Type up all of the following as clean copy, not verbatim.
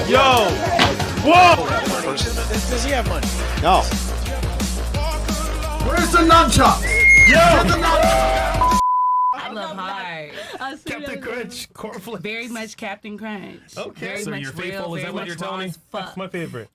Yo! Whoa! Does he have money? No. Where's the nunchuck? Yo! I love hard. Captain Crunch, cornflakes. Very much Captain Crunch. Okay. Very So much you're real, faithful? Is very that what much you're telling raw me? as fuck. That's my favorite.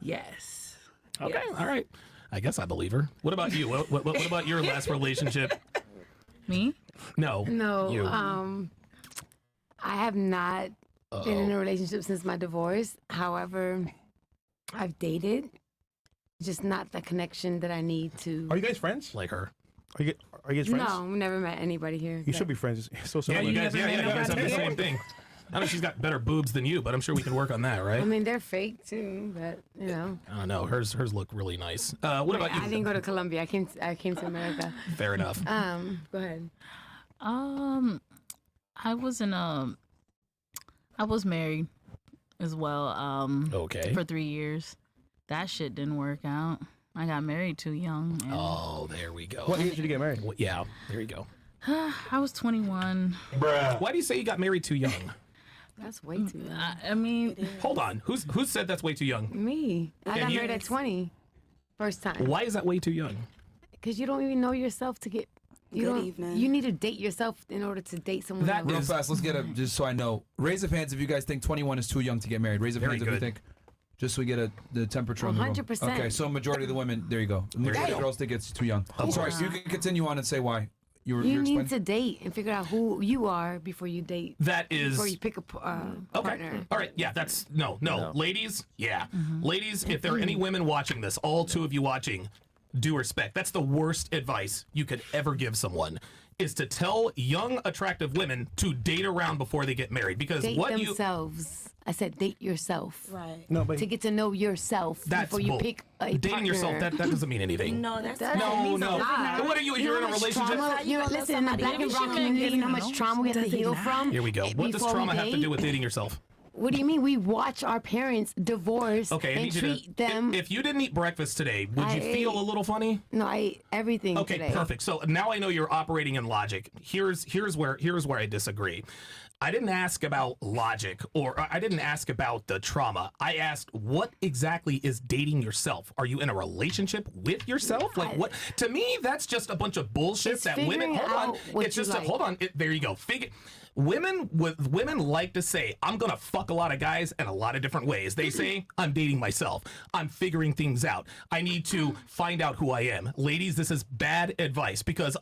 Yes. Okay, Yes. all right. I guess I believe her. What about you? What about your last relationship? Me? No. No, You. I have not been in a relationship since my divorce. However, I've dated, just not the connection that I need to. Are you guys friends? Like her. Are you guys friends? No, we never met anybody here. You should be friends. It's so Yeah, similar. you guys. never Yeah, met you guys have nobody the here? same thing. I know she's got better boobs than you, but I'm sure we can work on that, right? I mean, they're fake too, but you know. I don't know. Hers look really nice. What about you? I didn't go to Colombia. I came to America. Fair enough. Go ahead. I was in I was married as well. Okay. For 3 years. That shit didn't work out. I got married too young. And Oh, there we go. What age did you get married? Well, yeah, there you go. I was 21. Why do you say you got married too young? That's way too young. I mean, Hold on. Who said that's way too young? Me. I got you- married at 20. First time. Why is that way too young? Because you don't even know yourself to get. Good evening. You need to date yourself in order to date someone That else. Real is- fast, let's get a, just so I know. Raise of hands if you guys think 21 is too young to get married. Raise of Very hands if you good. think. Just so we get the temperature on the room. 100%. Okay, so majority of the women, there you go. The majority of go. girls think it's too young. Sorry, you can continue on and say why. You're You need explaining. to date and figure out who you are before you date. That is Before you pick a okay. partner. All right. Yeah, that's no. Ladies, yeah. Ladies, if there are any women watching this, all two of you watching, due respect. That's the worst advice you could ever give someone is to tell young, attractive women to date around before they get married. Because Date what you themselves. I said date yourself. Right. No, but To get to know yourself that's before you bull. pick a Dating partner. yourself, that doesn't mean anything. No, that's That's- No, means no. a lot. What are you? You You're in know a how much relationship. trauma- you know, love listen, in the somebody. black and You brown should community, you know how know. much trauma we have to Does it heal not? from? Here we go. What does before we trauma have to date? do with dating yourself? What do you mean? We watch our parents divorce Okay, I and need you treat to. them. If you didn't eat breakfast today, would you I feel ate- a little funny? No, I ate everything Okay, today. perfect. So now I know you're operating in logic. Here's where I disagree. I didn't ask about logic or I didn't ask about the trauma. I asked what exactly is dating yourself? Are you in a relationship with yourself? Like what? To me, that's just a bunch of bullshit It's that women. figuring Hold on. out what It's you just like. hold on. There you go. Women like to say, I'm gonna fuck a lot of guys in a lot of different ways. They say, I'm dating myself. I'm figuring things out. I need to find out who I am. Ladies, this is bad advice because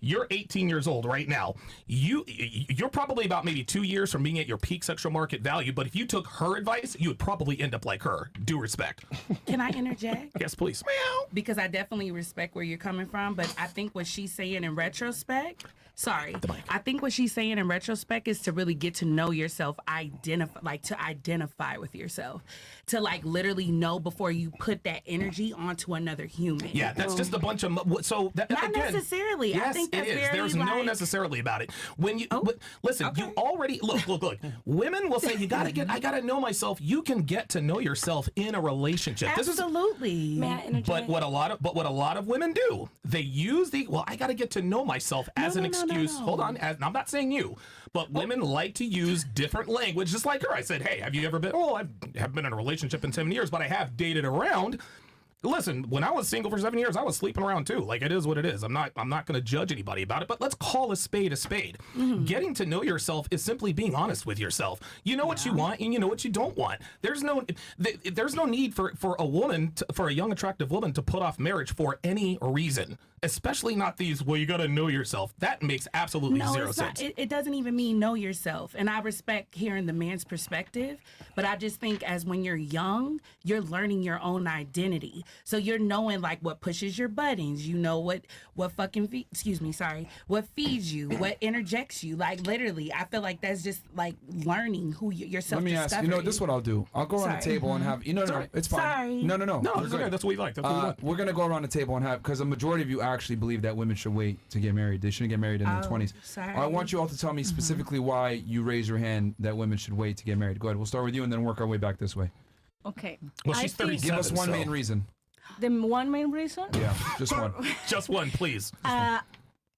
you're 18 years old right now. You're probably about maybe 2 years from being at your peak sexual market value, but if you took her advice, you would probably end up like her. Due respect. can I interject? Yes, please. Because I definitely respect where you're coming from, but I think what she's saying in retrospect, I think what she's saying in retrospect is to really get to know yourself, identify with yourself, to like literally know before you put that energy onto another human. Yeah, that's just a bunch of Not again, necessarily. Yes, I think that's it is. very There's no like- necessarily about it. When you listen, you already look. Women will say I gotta know myself. You can get to know yourself in a relationship. Absolutely. May I interject? But what a lot of women do, they use I gotta get to know myself as an excuse. Hold on, I'm not saying you, but women like to use different language, just like her. I said, hey, have you ever been? Oh, I haven't been in a relationship in 7 years, but I have dated around. Listen, when I was single for 7 years, I was sleeping around too. Like it is what it is. I'm not going to judge anybody about it, but let's call a spade a spade. Mm-hmm. Getting to know yourself is simply being honest with yourself. You know what you want and you know what you don't want. There's no need for a woman, for a young attractive woman to put off marriage for any reason, especially not these, well, you got to know yourself. That makes absolutely No, zero it's sense. not. It doesn't even mean know yourself. And I respect hearing the man's perspective, but I just think as when you're young, you're learning your own identity. So you're knowing like what pushes your buttons, you know what what feeds you, what interjects you. Like literally, I feel like that's just like learning who yourself. Let me ask you. This is what I'll do. I'll go around the Sorry. table and have. No, it's fine. Sorry. No. No, We're it's good. okay. That's what we like. That's what we want. We're gonna go around the table and have, because the majority of you actually believe that women should wait to get married. They shouldn't get married in their 20s. sorry. I want you all to tell me specifically why you raise your hand that women should wait to get married. Go ahead. We'll start with you and then work our way back this way. Okay. Well, I she's think 37. Give us one so- main reason. the one main reason. Yeah, just one. Just one, please.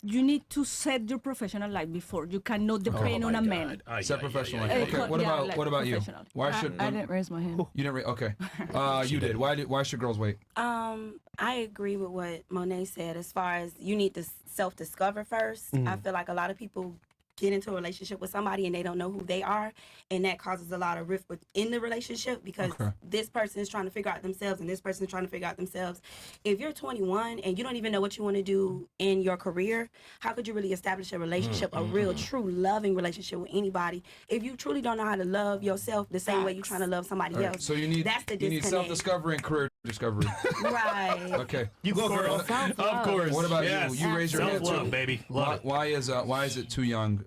you need to set your professional life before. You cannot depend on a man. Set professional life. Okay. Yeah, like What about you? professional. Why should I didn't raise my hand. you didn't? Okay. You did. Why should girls wait? I agree with what Monet said as far as you need to self-discover first. I feel like a lot of people get into a relationship with somebody and they don't know who they are, and that causes a lot of rift within the relationship because this person is trying to figure out themselves and this person is trying to figure out themselves. If you're 21 and you don't even know what you want to do in your career, how could you really establish a relationship, a real, true, loving relationship with anybody if you truly don't know how to love yourself the same way you're trying to love somebody else? So you need That's the you need disconnect. self-discovery and career discovery. Right. Okay. You go, girl. Of course. What about Yes. you? You raise your hand Self-love, too. baby. Love it. Why is it too young?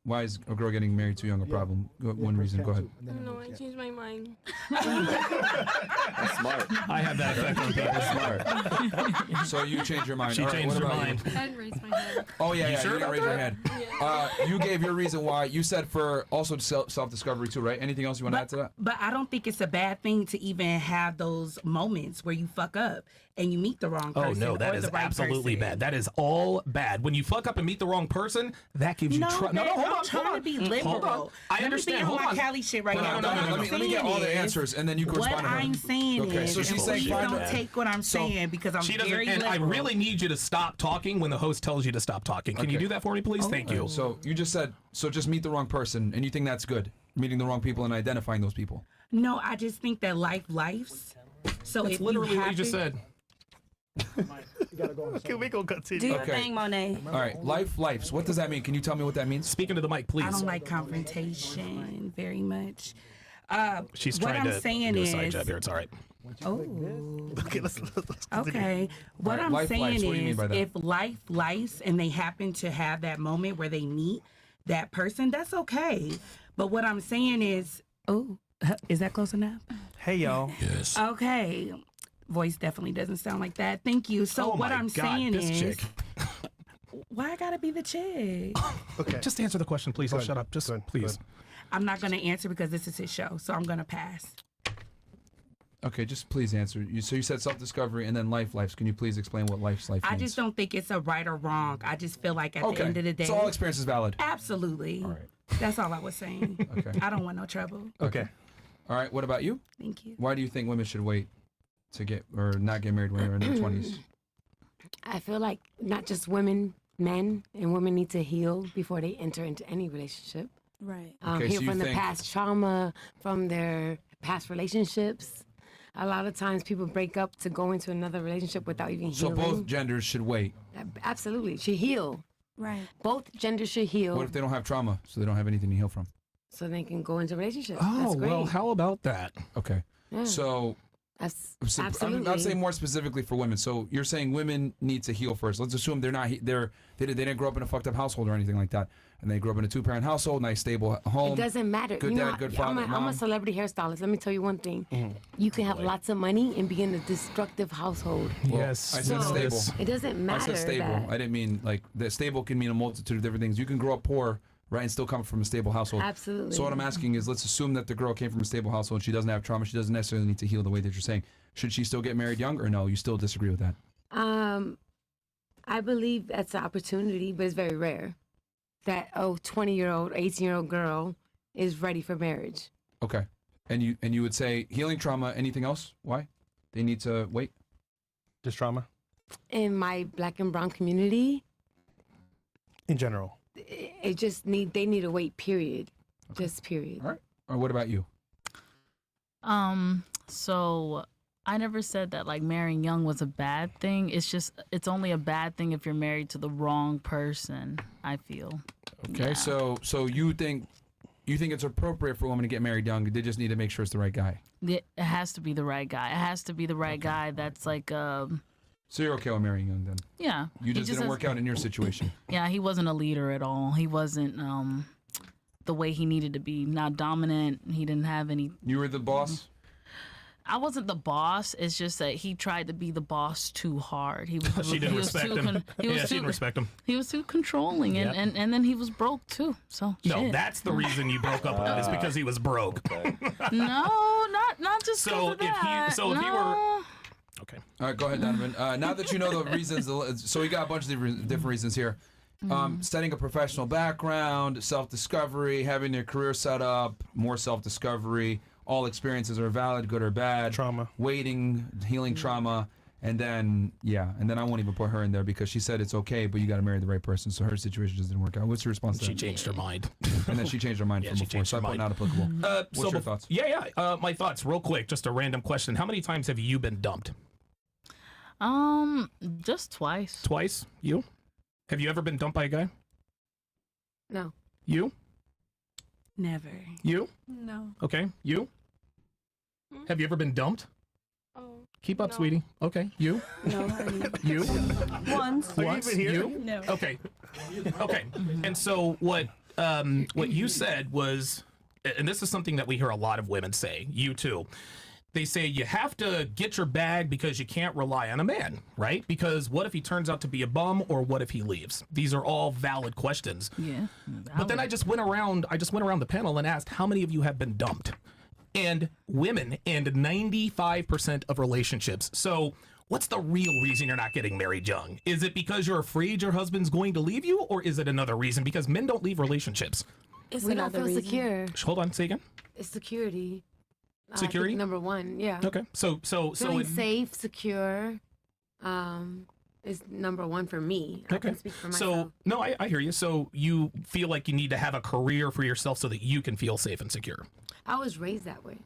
Why is a girl getting married too young a problem? One reason. Go ahead. No, I changed my mind. That's smart. I have that effect on people. Smart. So you changed your mind. She All right, changed what her about mind. you? I didn't raise my hand. Oh yeah, yeah. sure You didn't about raise your hand. You gave your reason why. You said for also self-discovery too, right? Anything else you want to add to that? But I don't think it's a bad thing to even have those moments where you fuck up and you meet the wrong Oh person. no, that or is the right absolutely person. bad. That is all bad. When you fuck up and meet the wrong person, that gives you No, trouble. babe, hold I'm on, trying hold to on. be Hold liberal. on. I understand. Let me Hold be on on. my Cali shit right now. No, What I'm let me get all the saying answers, and then you can What respond to her. I'm saying Okay, is, so she's and saying please find don't her. take what I'm saying because I'm She doesn't, very and liberal. I really need you to stop talking when the host tells you to stop talking. Can you Okay. do that for me, please? Thank you. So you just said just meet the wrong person, and you think that's good? Meeting the wrong people and identifying those people. No, I just think that lives. So That's if literally you what have you just to- said. Can we go continue? Do your Okay. thing, Monet. All right, lives. What does that mean? Can you tell me what that means? Speaking to the mic, please. I don't like confrontation very much. She's what trying I'm to saying do a is, side jab here. It's all right. oh, Okay, let's okay. What All right, I'm life saying lives. What do you mean is, by that? if lives and they happen to have that moment where they meet that person, that's okay. But what I'm saying is, oh, is that close enough? Hey, y'all. Yes. Okay. Voice definitely doesn't sound like that. Thank you. So Oh what my I'm God, saying this is, chick. why I gotta be the chick? Okay. Just answer the question, please. I'll ahead. shut up. Just Go ahead. please. Go I'm not gonna answer because this is his show, so I'm gonna pass. Okay, just please answer. So you said self-discovery and then lives. Can you please explain what life means? I just don't think it's a right or wrong. I just feel like at Okay. the end of the day, So all experience is valid. absolutely. All right. That's all I was saying. Okay. I don't want no trouble. Okay. All right. What about you? Thank you. Why do you think women should wait to get or not get married when they're in their 20s? I feel like not just women, men and women need to heal before they enter into any relationship. Right. Okay, Heal so you from the think- past trauma, from their past relationships. A lot of times people break up to go into another relationship without even So healing. both genders should wait. Absolutely. Should heal. Right. Both genders should heal What if they don't have trauma, so they don't have anything to heal from? so they can go into a relationship. Oh, That's great. well, how about that? Okay. Yeah. So Absolutely. I'm saying more specifically for women. So you're saying women need to heal first. Let's assume they're not. They didn't grow up in a fucked up household or anything like that, and they grew up in a 2-parent household, nice stable home. It doesn't matter. Good you know, dad, good father, I'm mom. a celebrity hairstylist. Let me tell you one thing. You can have lots of money and be in a destructive household. Well, Yes. I said So- stable. It doesn't matter. I said stable. that- I didn't mean like the stable can mean a multitude of different things. You can grow up poor, right, and still come from a stable household. Absolutely. So what I'm asking is, let's assume that the girl came from a stable household. She doesn't have trauma. She doesn't necessarily need to heal the way that you're saying. Should she still get married young, or no? You still disagree with that? I believe that's an opportunity, but it's very rare that 20-year-old, 18-year-old girl is ready for marriage. Okay. And you would say healing trauma. Anything else? Why? They need to wait. Just trauma In my black and brown community, in general. they need to wait, period. Just period. All right. Or what about you? So I never said that like marrying young was a bad thing. It's only a bad thing if you're married to the wrong person, I feel. Okay. Yeah. So you think it's appropriate for a woman to get married young? They just need to make sure it's the right guy. It has to be the right guy. It has to be the right guy that's like So you're okay with marrying young then? yeah. You just didn't work out in your situation. Yeah, he wasn't a leader at all. He wasn't the way he needed to be. Not dominant. He didn't have any. You were the boss. I wasn't the boss. It's just that he tried to be the boss too hard. He was. She he didn't was respect too him. he was Yeah, she too, didn't respect him. He was too controlling, Yep. and then he was broke too. So No, shit. that's the reason you broke up with him. Is because he was broke. no, not just So 'cause of that. if he were- No. Okay. All right, go ahead, Donovan. Now that you know the reasons, so we got a bunch of different reasons here. Setting a professional background, self-discovery, having your career set up, more self-discovery. All experiences are valid, good or bad. Trauma. Waiting, healing trauma. And then, I won't even put her in there because she said it's okay, but you got to marry the right person. So her situation just didn't work out. What's your response to that? She changed her mind. And then she changed her mind from before. So I put not applicable. What's your thoughts? My thoughts, real quick, just a random question. How many times have you been dumped? Just twice. Twice? You? Have you ever been dumped by a guy? No. You? Never. You? No. Okay. You? Have you ever been dumped? Oh. Keep up, No. sweetie. Okay. You? No, honey. You? Once. Once? You? No. Okay. Okay. And so what you said was, and this is something that we hear a lot of women say, you too. They say you have to get your bag because you can't rely on a man, right? Because what if he turns out to be a bum, or what if he leaves? These are all valid questions. Yeah. But then I just went around the panel and asked how many of you have been dumped? And women, and 95% of relationships. So what's the real reason you're not getting married young? Is it because you're afraid your husband's going to leave you, or is it another reason? Because men don't leave relationships. It's We don't another feel reason. secure. Hold on, say again. It's security. I Security? think number one, yeah. Okay. So Feeling it, safe, secure, is number one for me. I okay. can speak for myself. So no, I hear you. So you feel like you need to have a career for yourself so that you can feel safe and secure. I was raised that way.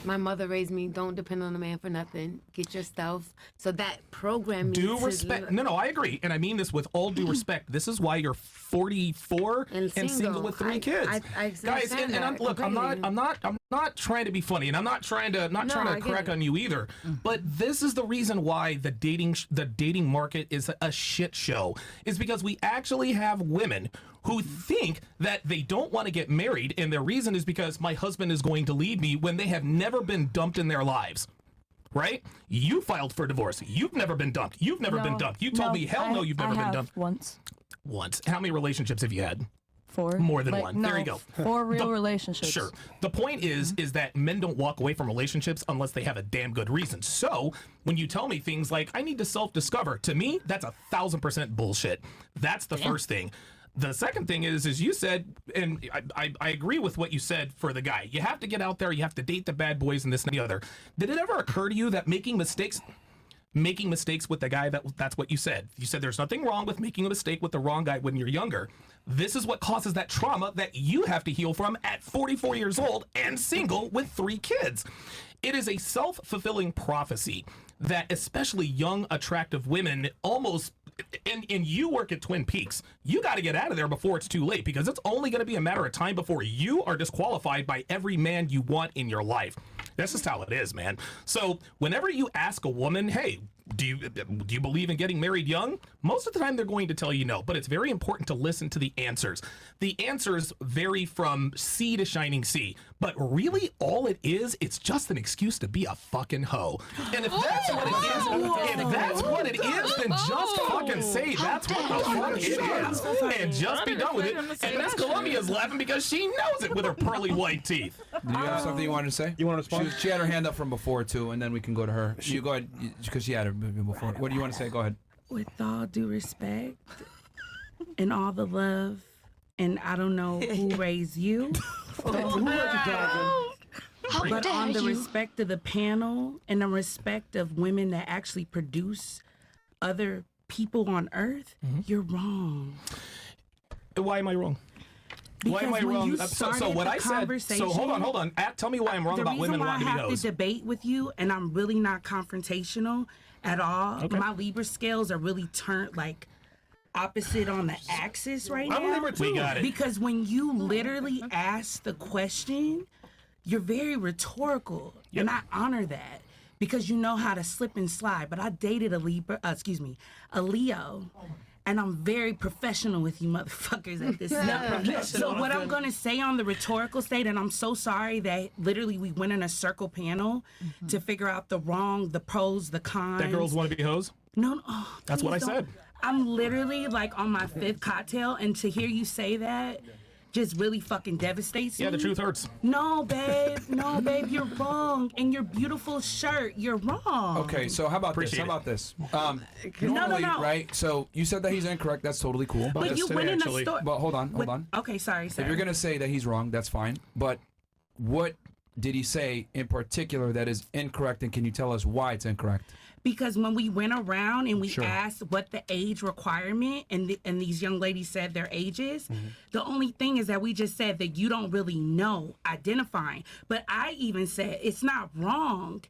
My mother raised me, don't depend on a man for nothing. Get yourself. So that program Due respect. No, I agree. And I mean this with all due respect. This is why you're 44 and single with 3 kids. I Guys, and I'm, look, I'm not trying to be funny, and I'm not trying to I get crack it. on you either. But this is the reason why the dating market is a shit show. Is because we actually have women who think that they don't want to get married, and their reason is because my husband is going to leave me, when they have never been dumped in their lives. Right? You filed for divorce. You've never been dumped. You've never been dumped. You told me, hell no, you've never been dumped. Once. Once. How many relationships have you had? 4. More than one. No, There you go. 4 real relationships. Sure. The point is that men don't walk away from relationships unless they have a damn good reason. So when you tell me things like, I need to self-discover, to me, that's 1,000% bullshit. That's the first thing. The second thing is you said, and I agree with what you said for the guy. You have to get out there. You have to date the bad boys and this and the other. Did it ever occur to you that making mistakes with the guy, that's what you said. You said there's nothing wrong with making a mistake with the wrong guy when you're younger. This is what causes that trauma that you have to heal from at 44 years old and single with 3 kids. It is a self-fulfilling prophecy that especially young, attractive women almost, and you work at Twin Peaks, you got to get out of there before it's too late, because it's only going to be a matter of time before you are disqualified by every man you want in your life. That's just how it is, man. So whenever you ask a woman, hey, do you believe in getting married young? Most of the time they're going to tell you no, but it's very important to listen to the answers. The answers vary from sea to shining sea, but really all it is, it's just an excuse to be a fucking hoe. And if that's what it is, then just fucking say that's what the fuck it is, and just be done with it. And Miss Columbia's laughing because she knows it with her pearly white teeth. Do you have something you wanted to say? You want to respond? She had her hand up from before too, and then we can go to her. You go ahead, because she had her before. What do you want to say? Go ahead. With all due respect and all the love, and I don't know who raised you, but on the respect of the panel and the respect of women that actually produce other people on earth, you're wrong. Why am I wrong? Why am I Because when wrong? you So started what the I said. So conversation- hold on. Tell me why I'm wrong about women wanting to be The reason why I have hoes. to debate with you, and I'm really not confrontational at all. Okay. My Libra scales are really turned like opposite on the axis right now. I'm a Libra too. We got it. Because when you literally ask the question, you're very rhetorical, and I honor that because you know how to slip and slide. But I dated a Leo. And I'm very professional with you motherfuckers at this level. So what I'm going to say on the rhetorical state, and I'm so sorry that literally we went in a circle panel to figure out the pros, the cons. That girls want to be hoes? No. That's what I please don't. said. I'm literally like on my 5th cocktail, and to hear you say that just really fucking devastates me. Yeah, the truth hurts. No, babe. No, babe, you're wrong. And your beautiful shirt, you're wrong. Okay, so how about Appreciate this? How it. about this? Normally, no. right? So you said that he's incorrect. That's totally cool. But That's you today, went in the actually. store. But hold on. Okay, sorry, sir. If you're gonna say that he's wrong, that's fine. But what did he say in particular that is incorrect, and can you tell us why it's incorrect? Because when we went around and we Sure. asked what the age requirement and these young ladies said their ages, the only thing is that we just said that you don't really know identifying. But I even said it's not wrong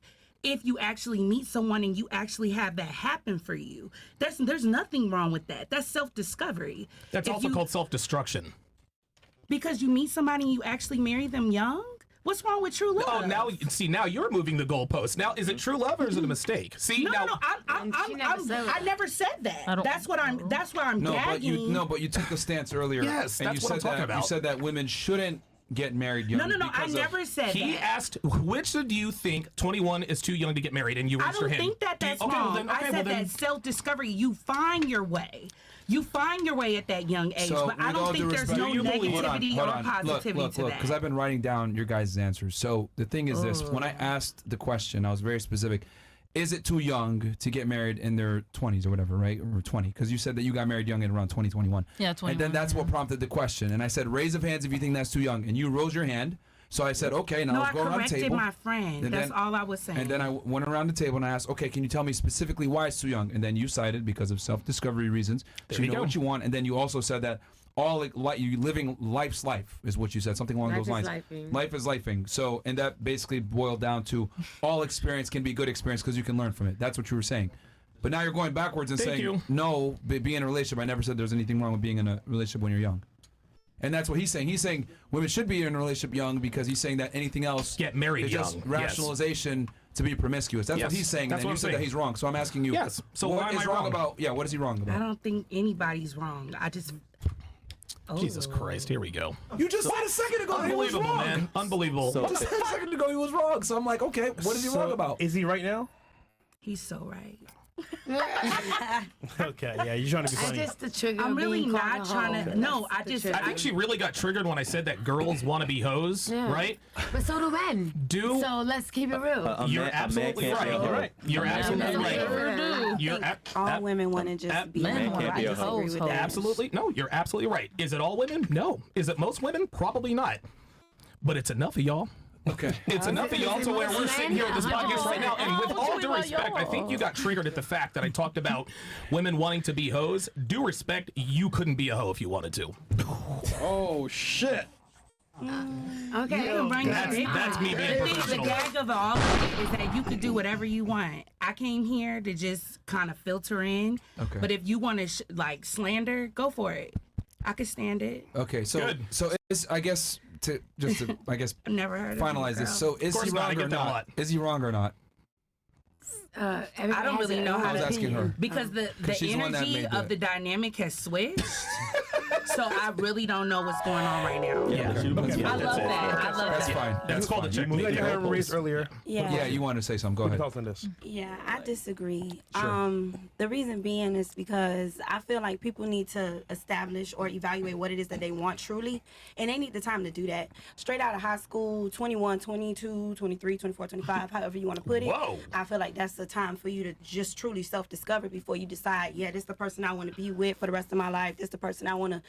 if you actually meet someone and you actually have that happen for you. There's nothing wrong with that. That's self-discovery. That's If also you- called self-destruction. because you meet somebody and you actually marry them young. What's wrong with true love? Oh, now you're moving the goalpost. Now, is it true love or is it a mistake? See, No, now, no, I never said that. That's what I'm. That's why I'm No, gagging. but you took the stance earlier. Yes, and that's you what I'm said talking that, about. You said that women shouldn't get married young. No, I because of- never said he that. asked, which do you think 21 is too young to get married? And you I raised your don't hand. think that that's Okay, well wrong. then- I okay, said well then- that self-discovery. You find your way. You find your way at that young age. So, but I with all don't due think there's respect- no negativity Hold or on. positivity Look, to that. because I've been writing down your guys' answers. So the thing is this: when I asked the question, I was very specific. Is it too young to get married in their 20s or whatever, right? Or 20? Because you said that you got married young in around 2021. Yeah, 21. And then that's what prompted the question. And I said, raise of hands if you think that's too young. And you rose your hand. So I said, okay, now no, let's I go around the corrected table. my friend. And That's then- all I was saying. And then I went around the table and I asked, okay, can you tell me specifically why it's too young? And then you cited because of self-discovery reasons. There So you you know go. what you want. And then you also said that you living life's life is what you said, something along Life those is lines. lifing. Life is lifing. So, and that basically boiled down to all experience can be good experience because you can learn from it. That's what you were saying. But now you're going backwards and Thank saying, you. no, be in a relationship. I never said there's anything wrong with being in a relationship when you're young. And that's what he's saying. He's saying women should be in a relationship young because he's saying that anything else Get married is just young, yes. rationalization to be promiscuous. That's Yes, what he's saying. that's And then what you I'm said that saying. he's wrong. So I'm asking you, Yes. So what why am is I wrong wrong? about? Yeah, what is he wrong I about? don't think anybody's wrong. I just. Oh. Jesus Christ, here we go. You just said a second ago that he was Unbelievable, wrong. man. Unbelievable. You just said a second ago he was wrong. So I'm like, okay, what is he wrong about? Is he right now? He's so right. Okay, yeah, you're trying to be I funny. just the trigger. I'm of really being not called a trying hoe. to. No, That's I the just. trigger. I think she really got triggered when I said that girls want to be hoes, Yeah. right? But so do men. Do So let's keep it real. you're absolutely right. You're right. You're absolutely right. You're all women want to just be men men. want I to be disagree hoes, with hoes. that. absolutely no. You're absolutely right. Is it all women? No. Is it most women? Probably not. But it's enough of y'all. Okay. It's enough of y'all to where we're sitting here at this podcast right now, and with all due about respect, I think y'all? you got triggered at the fact that I talked about women wanting to be hoes. Due respect, you couldn't be a hoe if you wanted to. Oh shit. Okay. You can bring That's it. me being The thing, the professional. gag of all of it is that you could do whatever you want. I came here to just kind of filter in. Okay. But if you want to like slander, go for it. I could stand it. Okay, so Good. I guess I've never heard of finalize it, this. girl. So is course he not, I wrong or get that a not? lot. Is he wrong or not? Everybody I don't has really their know own how I was to asking her. because the she's the one that energy made of the dynamic has switched. So I really don't know what's going on right now. Yeah. I love that. I love That's that. fine. That's called a You technique. got your hand raised earlier. Yeah, you want to say something? Go ahead. Thoughts on this? Yeah, I disagree. Sure. The reason being is because I feel like people need to establish or evaluate what it is that they want truly, and they need the time to do that. Straight out of high school, 21, 22, 23, 24, 25, however you want to put it. Whoa. I feel like that's the time for you to just truly self-discover before you decide, yeah, this is the person I want to be with for the rest of my life. This is the person I want to,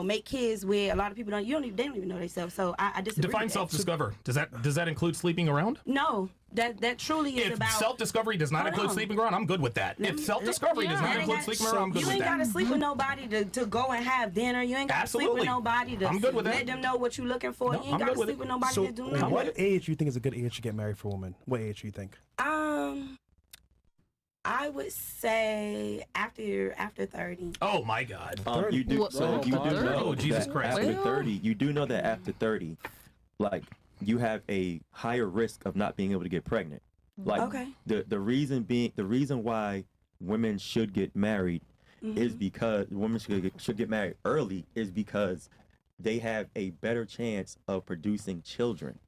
make kids with. A lot of people they don't even know themselves. So I disagree. Define with that. self-discover. Does that include sleeping around? No, that truly is If about self-discovery does not Hold include on. sleeping around, I'm good with that. If self-discovery does not You include ain't got- sleeping around, I'm good You with ain't that. gotta sleep with nobody to go and have dinner. You ain't gotta sleep with Absolutely. nobody to I'm good with let that. them know what you're looking for. No, You ain't I'm gotta good with sleep it. with nobody So, to do nothing. what age do you think is a good age to get married for a woman? What age do you think? I would say after 30. Oh my God. You do. What- So what, you do 30? know Oh, Jesus that Christ. after Well. 30, you do know that after 30, like you have a higher risk of not being able to get pregnant. Like Okay. the reason why women should get married is because women should get married early is because they have a better chance of producing children.